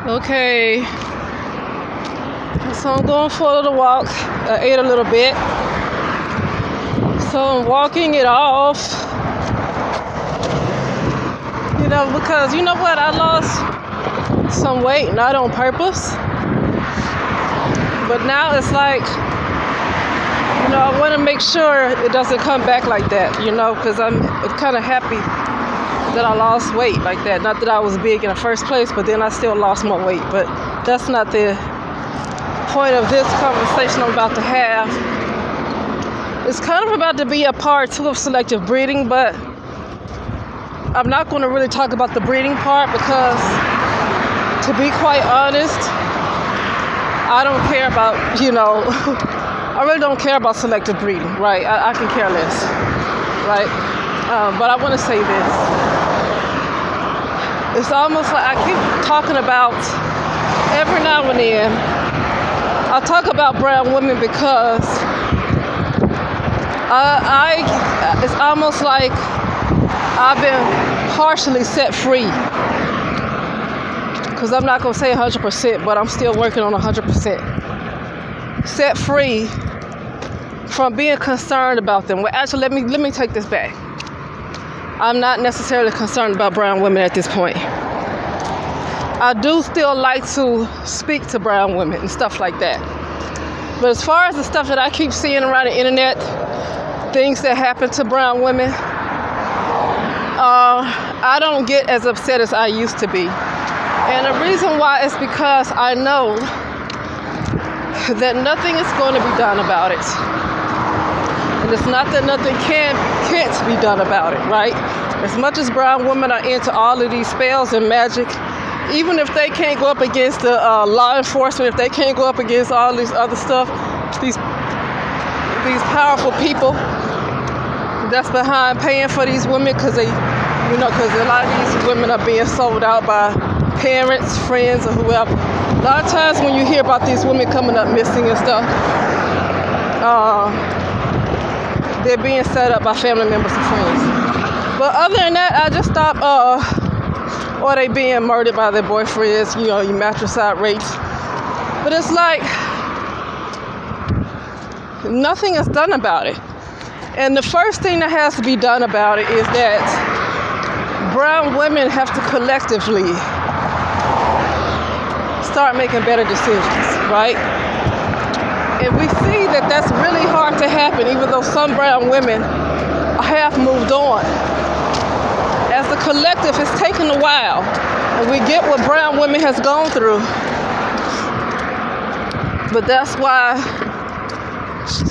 Okay, so I'm going for a little walk. I ate a little bit, so I'm walking it off. Because you know what? I lost some weight, not on purpose, but now it's like, I want to make sure it doesn't come back like that, because I'm kind of happy that I lost weight like that. Not that I was big in the first place, but then I still lost more weight. But that's not the point of this conversation I'm about to have. It's kind of about to be a part 2 of selective breeding, but I'm not going to really talk about the breeding part because, to be quite honest, I don't care about, I really don't care about selective breeding, right? I can care less, right? But I want to say this. It's almost like I keep talking about, every now and then, I talk about brown women because it's almost like I've been partially set free. Because I'm not going to say 100%, but I'm still working on 100%. Set free from being concerned about them. Well, actually, let me take this back. I'm not necessarily concerned about brown women at this point. I do still like to speak to brown women and stuff like that. But as far as the stuff that I keep seeing around the internet, things that happen to brown women, I don't get as upset as I used to be. And the reason why is because I know that nothing is going to be done about it. And it's not that nothing can't be done about it, right? As much as brown women are into all of these spells and magic, even if they can't go up against the law enforcement, if they can't go up against all this other stuff, these powerful people that's behind paying for these women, because because a lot of these women are being sold out by parents, friends, or whoever. A lot of times when you hear about these women coming up missing and stuff, they're being set up by family members and friends. But other than that, I just stop, or they being murdered by their boyfriends, your matricide rapes. But it's like, nothing is done about it. And the first thing that has to be done about it is that brown women have to collectively start making better decisions, right? And we see that that's really hard to happen, even though some brown women have moved on. As a collective, it's taken a while, and we get what brown women has gone through. But that's why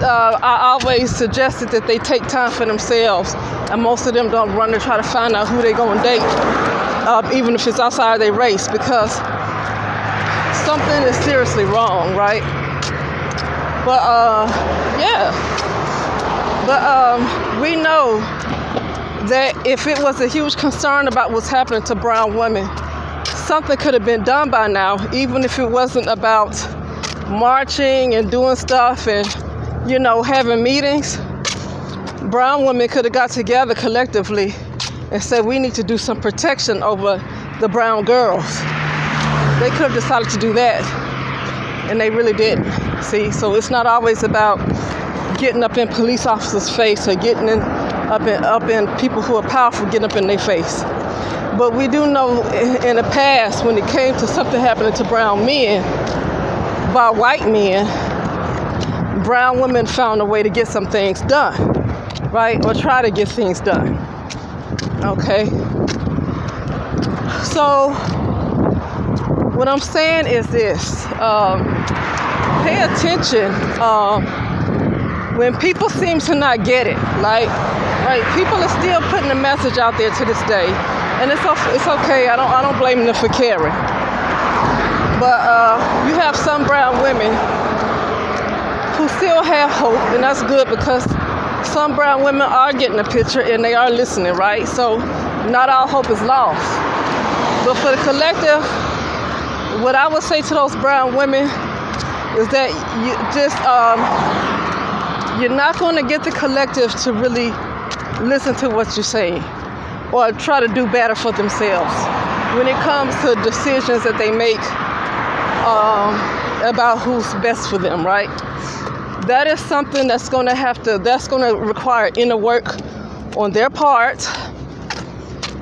I always suggested that they take time for themselves, and most of them don't run to try to find out who they're going to date, even if it's outside of their race, because something is seriously wrong, right? But we know that if it was a huge concern about what's happening to brown women, something could have been done by now, even if it wasn't about marching and doing stuff and, having meetings. Brown women could have got together collectively and said, we need to do some protection over the brown girls. They could have decided to do that, and they really didn't. See, so it's not always about getting up in police officers' face or getting up in people who are powerful, getting up in their face. But we do know in the past, when it came to something happening to brown men by white men, brown women found a way to get some things done, right? Or try to get things done. Okay? So what I'm saying is this. Pay attention when people seem to not get it. Right? People are still putting the message out there to this day, and it's okay. I don't blame them for caring. But you have some brown women who still have hope, and that's good, because some brown women are getting a picture and they are listening, right? So not all hope is lost. But for the collective, what I would say to those brown women is that you're not going to get the collective to really listen to what you're saying or try to do better for themselves. when it comes to decisions that they make about who's best for them, right? That is something that's going to require inner work on their part.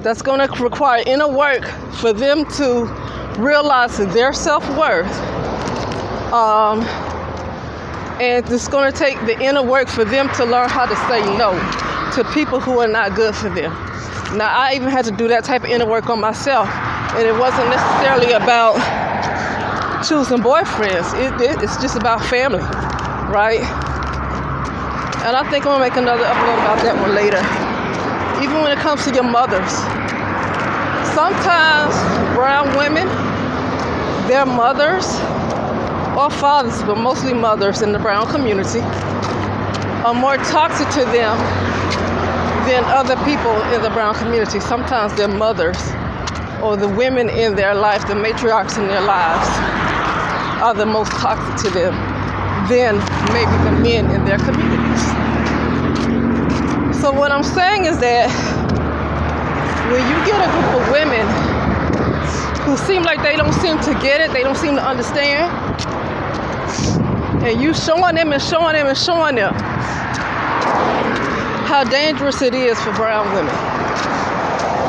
That's going to require inner work for them to realize their self-worth. And it's going to take the inner work for them to learn how to say no to people who are not good for them. Now, I even had to do that type of inner work on myself, and it wasn't necessarily about choosing boyfriends. It's just about family, right? And I think I'm gonna make another upload about that one later. Even when it comes to your mothers, sometimes brown women, their mothers or fathers, but mostly mothers in the brown community, are more toxic to them than other people in the brown community. Sometimes their mothers or the women in their life, the matriarchs in their lives, are the most toxic to them than maybe the men in their communities. So what I'm saying is that when you get a group of women who seem like they don't seem to get it, they don't seem to understand, and you showing them how dangerous it is for brown women.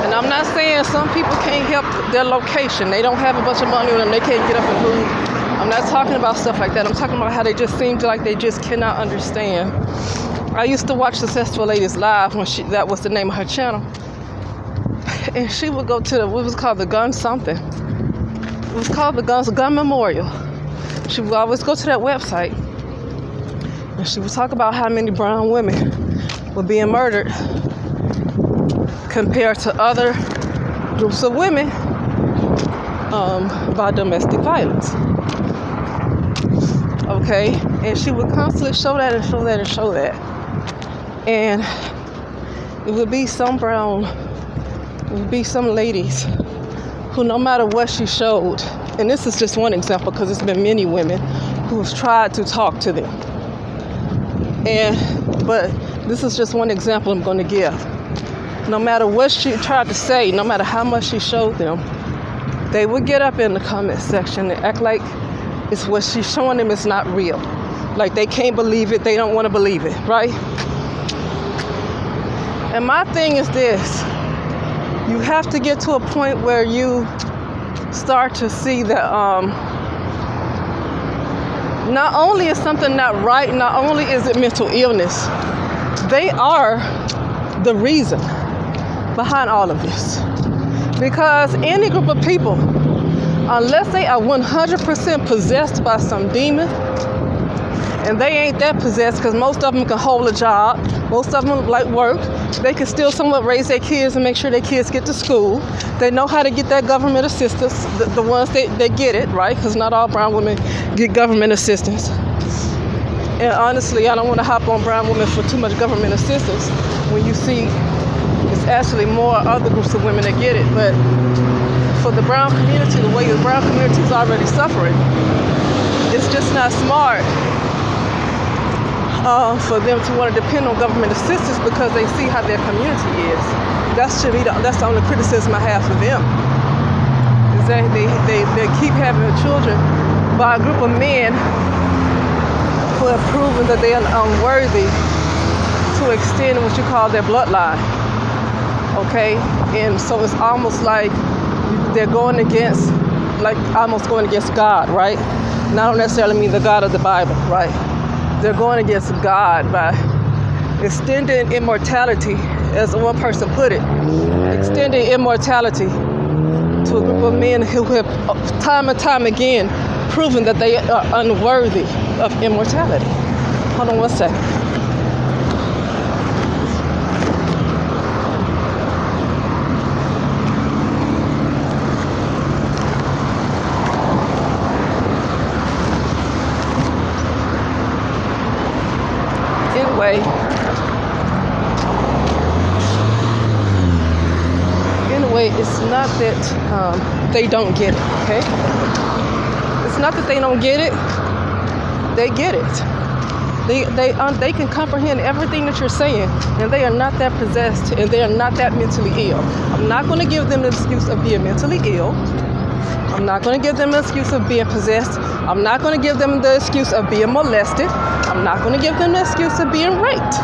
And I'm not saying some people can't help their location. They don't have a bunch of money on them. They can't get up and move. I'm not talking about stuff like that. I'm talking about how they just seem to like they just cannot understand. I used to watch Successful Ladies Live when that was the name of her channel. And she would go to what was called the gun something. It was called the gun memorial. She would always go to that website. And she would talk about how many brown women were being murdered compared to other groups of women by domestic violence. Okay, and she would constantly show that and show that and show that. And it would be some ladies who, no matter what she showed, and this is just one example because it's been many women who've tried to talk to them. But this is just one example I'm going to give. No matter what she tried to say, no matter how much she showed them, they would get up in the comment section and act like it's what she's showing them is not real. Like they can't believe it, they don't want to believe it, right? And my thing is this: you have to get to a point where you start to see that not only is something not right, not only is it mental illness, they are the reason behind all of this. Because any group of people, unless they are 100% possessed by some demon, and they ain't that possessed because most of them can hold a job, most of them like work, they can still somewhat raise their kids and make sure their kids get to school. They know how to get that government assistance, the ones that get it, right? Because not all brown women get government assistance. And honestly, I don't want to hop on brown women for too much government assistance when you see it's actually more other groups of women that get it. But for the brown community, the way the brown community is already suffering, it's just not smart for them to want to depend on government assistance because they see how their community is. That's the only criticism I have for them. Is that they keep having children by a group of men who have proven that they are unworthy to extend what you call their bloodline. Okay? And so it's almost like they're going against God, right? And I don't necessarily mean the God of the Bible, right? They're going against God by extending immortality, as one person put it, extending immortality to a group of men who have time and time again proven that they are unworthy of immortality. Hold on one second. Anyway, it's not that they don't get it, okay? It's not that they don't get it. They get it. They can comprehend everything that you're saying, and they are not that possessed, and they are not that mentally ill. I'm not going to give them the excuse of being mentally ill. I'm not going to give them the excuse of being possessed. I'm not going to give them the excuse of being molested. I'm not going to give them the excuse of being raped.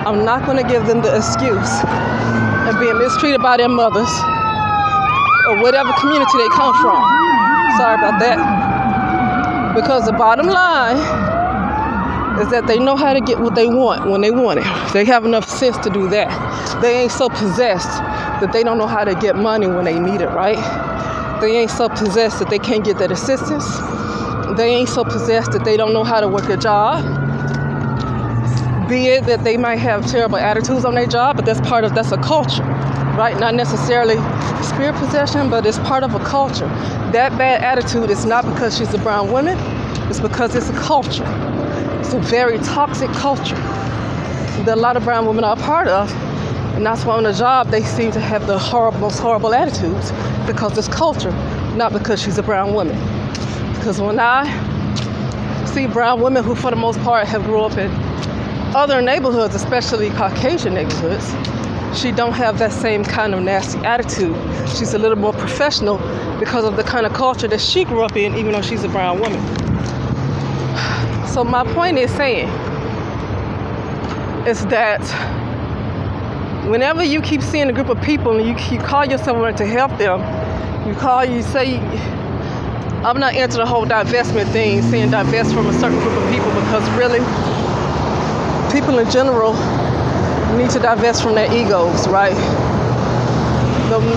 I'm not going to give them the excuse of being mistreated by their mothers or whatever community they come from. Sorry about that. Because the bottom line is that they know how to get what they want when they want it. They have enough sense to do that. They ain't so possessed that they don't know how to get money when they need it, right? They ain't so possessed that they can't get that assistance. They ain't so possessed that they don't know how to work a job. Be it that they might have terrible attitudes on their job, but that's a culture, right? Not necessarily spirit possession, but it's part of a culture. That bad attitude is not because she's a brown woman. It's because it's a culture. It's a very toxic culture that a lot of brown women are a part of. And that's why on the job they seem to have the most horrible attitudes, because it's culture, not because she's a brown woman. Because when I see brown women who for the most part have grew up in other neighborhoods, especially Caucasian neighborhoods, she don't have that same kind of nasty attitude. She's a little more professional because of the kind of culture that she grew up in, even though she's a brown woman. So my point is saying is that whenever you keep seeing a group of people and you call yourself wanting to help them, you say, I'm not into the whole divestment thing, saying divest from a certain group of people, because really, people in general need to divest from their egos, right?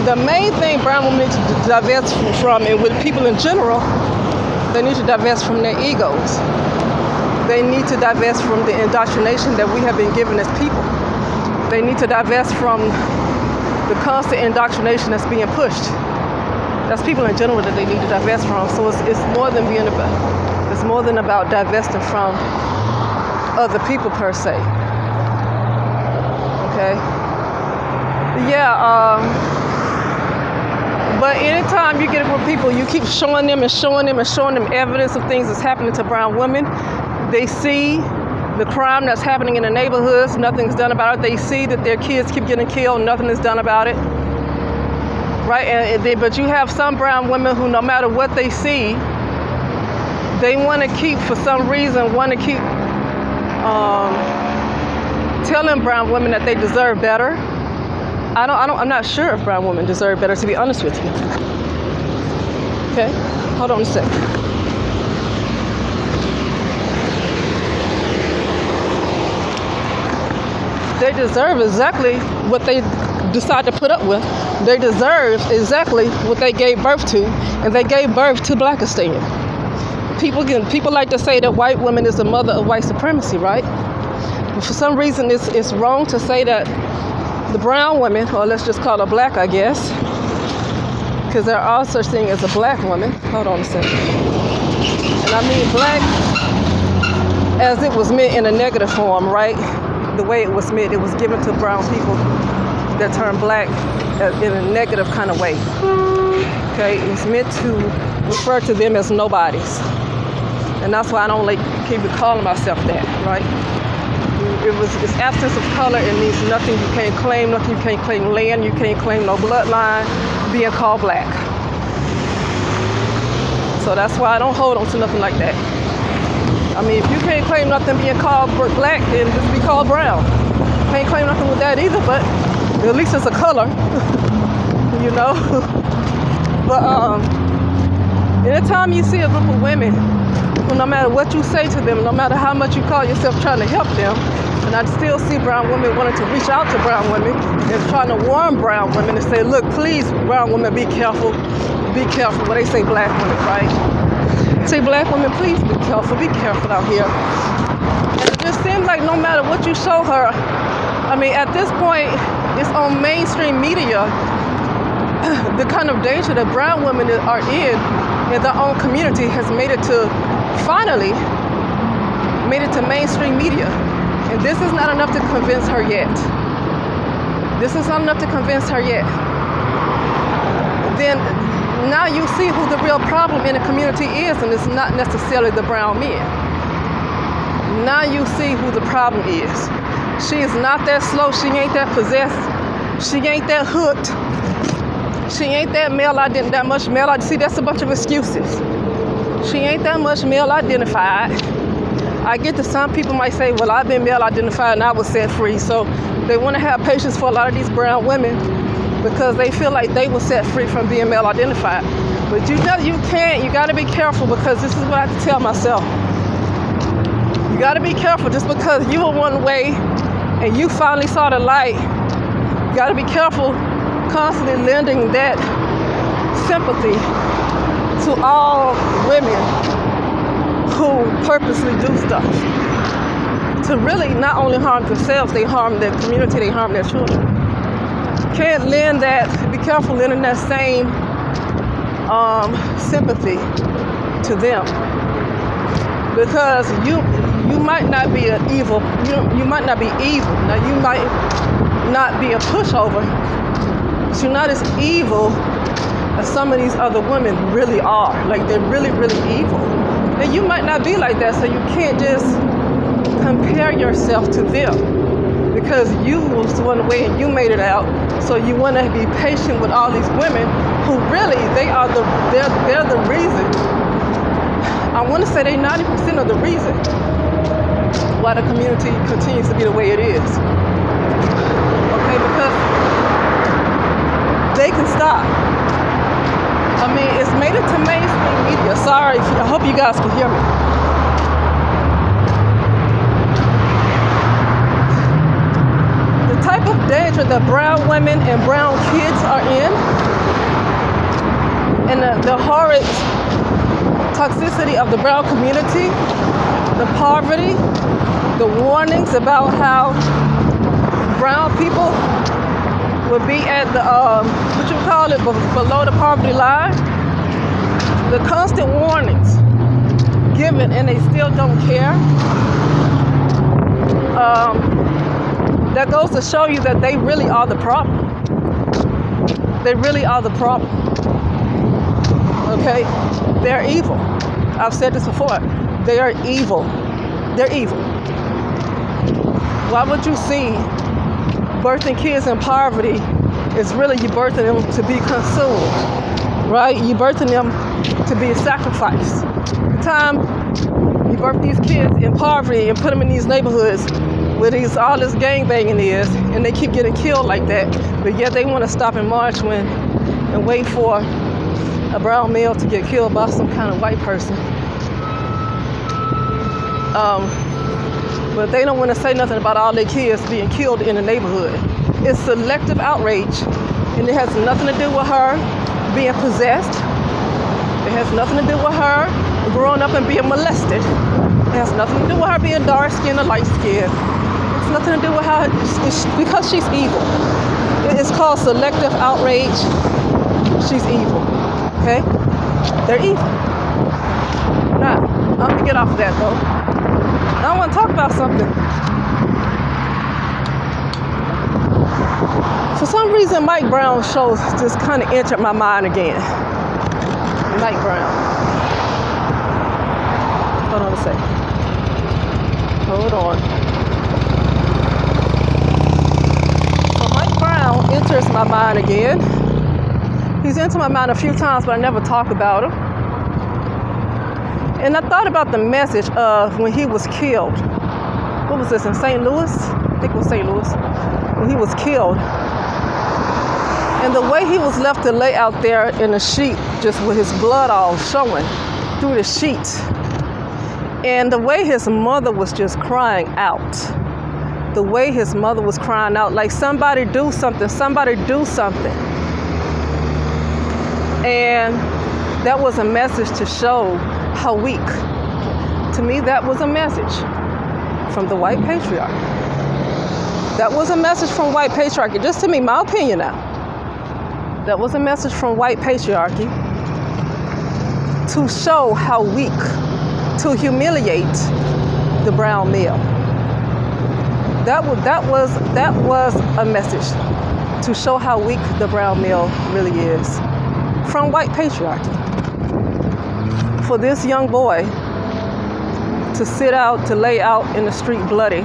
The main thing brown women need to divest from, and with people in general, they need to divest from their egos. They need to divest from the indoctrination that we have been given as people. They need to divest from the constant indoctrination that's being pushed. That's people in general that they need to divest from. So it's more than about divesting from other people per se. Okay. Yeah. But anytime you get a group of people, you keep showing them evidence of things that's happening to brown women. They see the crime that's happening in the neighborhoods, nothing's done about it. They see that their kids keep getting killed, nothing is done about it. Right? But you have some brown women who, no matter what they see, they want to keep telling brown women that they deserve better. I'm not sure if brown women deserve better, to be honest with you. Okay, hold on a second. They deserve exactly what they decide to put up with. They deserve exactly what they gave birth to, and they gave birth to Blackistan. People like to say that white women is the mother of white supremacy, right? But for some reason, it's wrong to say that the brown women, or let's just call her black, I guess, because there are such thing as a black woman. Hold on a second. And I mean black as it was meant in a negative form, right? The way it was meant, it was given to brown people that turn black in a negative kind of way. Okay, it was meant to refer to them as nobodies. And that's why I don't keep calling myself that, right? It's absence of color. It means nothing. You can't claim nothing. You can't claim land. You can't claim no bloodline being called black. So that's why I don't hold on to nothing like that. I mean, if you can't claim nothing being called black, then just be called brown. Can't claim nothing with that either, but at least it's a color, you know. But anytime you see a group of women, well, no matter what you say to them, no matter how much you call yourself trying to help them, and I still see brown women wanting to reach out to brown women and trying to warn brown women and say, look, please, brown women, be careful. But they say black women, right? Say black women, please be careful out here. And it just seems like no matter what you show her, I mean, at this point, it's on mainstream media, the kind of danger that brown women are in their own community has made it to mainstream media. And this is not enough to convince her yet. Then now you see who the real problem in the community is, and it's not necessarily the brown men. Now you see who the problem is. She is not that slow. She ain't that possessed. She ain't that hooked. She ain't that much male identified. See, that's a bunch of excuses. She ain't that much male identified. I get that some people might say, well, I've been male identified and I was set free. So they want to have patience for a lot of these brown women because they feel like they were set free from being male identified. But you know you can't. You got to be careful, because this is what I have to tell myself. You got to be careful. Just because you were one way and you finally saw the light, you got to be careful constantly lending that sympathy to all women who purposely do stuff to really not only harm themselves, they harm their community, they harm their children. Can't lend that, be careful lending that same sympathy to them, because you might not be an evil, you might not be evil. Now you might not be a pushover, but you're not as evil as some of these other women really are. Like, they're really, really evil. And you might not be like that, so you can't just compare yourself to them, because you was one way and you made it out. So you want to be patient with all these women who really, they're the reason. I want to say they're 90% of the reason why the community continues to be the way it is. Okay, because they can stop. I mean, it's made it to mainstream media. Sorry, I hope you guys can hear me. The type of danger that brown women and brown kids are in, and the horrid toxicity of the brown community, the poverty, the warnings about how brown people would be at the, below the poverty line. The constant warnings given and they still don't care. That goes to show you that they really are the problem. They really are the problem. Okay? They're evil. I've said this before. They are evil. They're evil. Why would you see birthing kids in poverty is really you birthing them to be consumed, right? You birthing them to be a sacrifice. The time you birth these kids in poverty and put them in these neighborhoods where all this gangbanging is, and they keep getting killed like that, but yet they want to stop and march and wait for a brown male to get killed by some kind of white person. But they don't want to say nothing about all their kids being killed in the neighborhood. It's selective outrage, and it has nothing to do with her being possessed. It has nothing to do with her growing up and being molested. It has nothing to do with her being dark-skinned or light-skinned. It's nothing to do with her, because she's evil. It's called selective outrage. She's evil, okay? They're evil. Now, I'm gonna get off of that though. I want to talk about something. For some reason, Mike Brown shows just kind of entered my mind again. Mike Brown. Hold on a second. Hold on. So Mike Brown enters my mind again. He's entered my mind a few times, but I never talk about him. And I thought about the message of when he was killed. What was this, in St. Louis? I think it was St. Louis. When he was killed. And the way he was left to lay out there in a sheet, just with his blood all showing through the sheet. And the way his mother was just crying out. The way his mother was crying out, like, somebody do something, somebody do something. And that was a message to show how weak. To me, that was a message from the white patriarchy. That was a message from white patriarchy. Just to me, my opinion now. That was a message from white patriarchy to show how weak, to humiliate the brown male. That was a message to show how weak the brown male really is from white patriarchy. For this young boy to lay out in the street bloody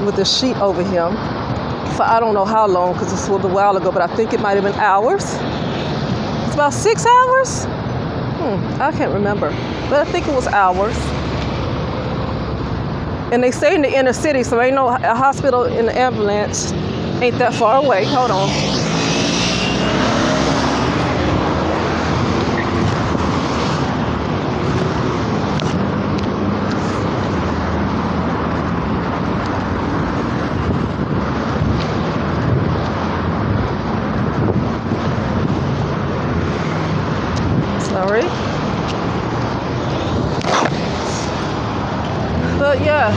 with a sheet over him for I don't know how long, because this was a while ago, but I think it might have been hours. It's about 6 hours? I can't remember, but I think it was hours. And they stay in the inner city, so ain't no a hospital in the ambulance ain't that far away. Hold on. Sorry. But yeah,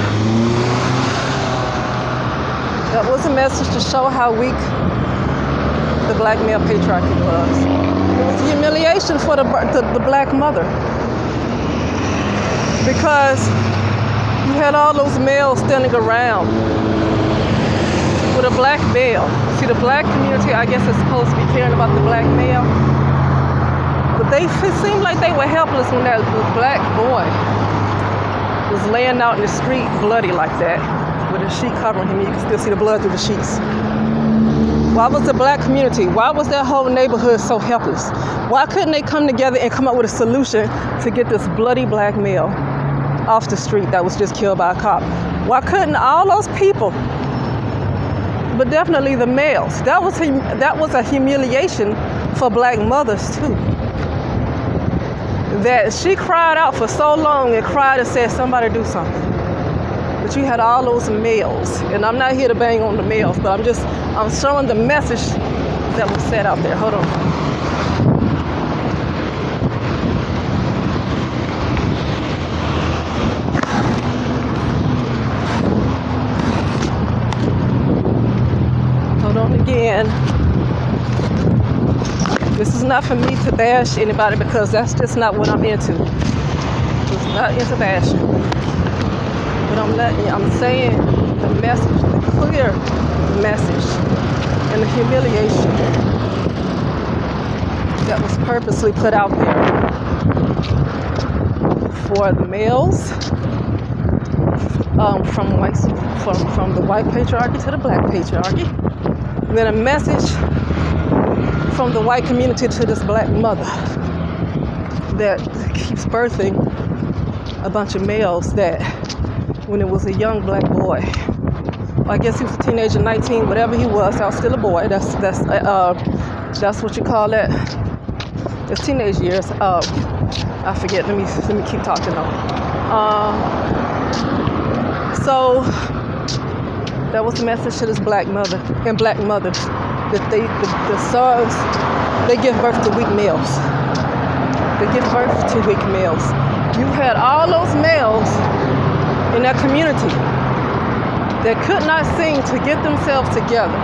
that was a message to show how weak the black male patriarchy was. It was humiliation for the black mother, because you had all those males standing around with a black male. See, the black community, I guess, is supposed to be caring about the black male, but it seemed like they were helpless when that black boy was laying out in the street bloody like that with a sheet covering him. You can still see the blood through the sheets. Why was the black community, why was that whole neighborhood so helpless? Why couldn't they come together and come up with a solution to get this bloody black male off the street that was just killed by a cop? Why couldn't all those people, but definitely the males, that was a humiliation for black mothers too. That she cried out for so long and cried and said, somebody do something. But you had all those males, and I'm not here to bang on the males, but I'm showing the message that was said out there. Hold on. Hold on again. This is not for me to bash anybody, because that's just not what I'm into. It's not into bashing. But I'm saying the message, the clear message, and the humiliation that was purposely put out there for the males, from the white patriarchy to the black patriarchy. And then a message from the white community to this black mother that keeps birthing a bunch of males that, when it was a young black boy, I guess he was a teenager, 19, whatever he was, I was still a boy. That's what you call that. It's teenage years. I forget. Let me keep talking on. So that was the message to this black mother and black mothers, that the sons, they give birth to weak males. They give birth to weak males. You had all those males in that community that could not seem to get themselves together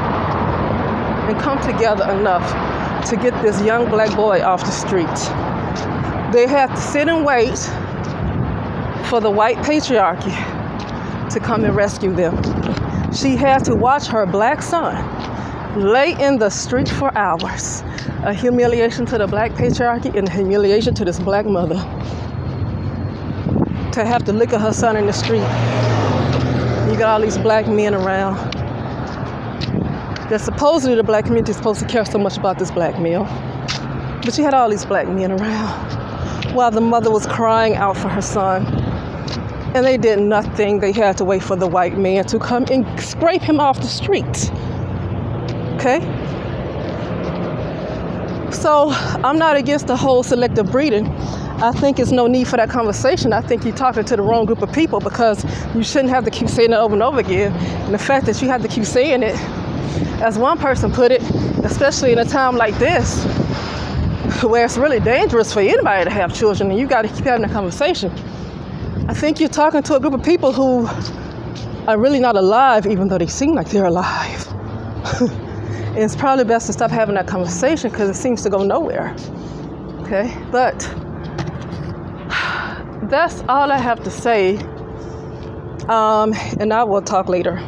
and come together enough to get this young black boy off the street. They had to sit and wait for the white patriarchy to come and rescue them. She had to watch her black son lay in the street for hours. A humiliation to the black patriarchy and a humiliation to this black mother. To have to look at her son in the street. You got all these black men around. That supposedly the black community is supposed to care so much about this black male. But you had all these black men around while the mother was crying out for her son. And they did nothing. They had to wait for the white man to come and scrape him off the street. Okay? So I'm not against the whole selective breeding. I think there's no need for that conversation. I think you're talking to the wrong group of people, because you shouldn't have to keep saying it over and over again. And the fact that you have to keep saying it, as one person put it, especially in a time like this, where it's really dangerous for anybody to have children, and you got to keep having a conversation. I think you're talking to a group of people who are really not alive, even though they seem like they're alive. And it's probably best to stop having that conversation, because it seems to go nowhere. Okay? But that's all I have to say. And I will talk later.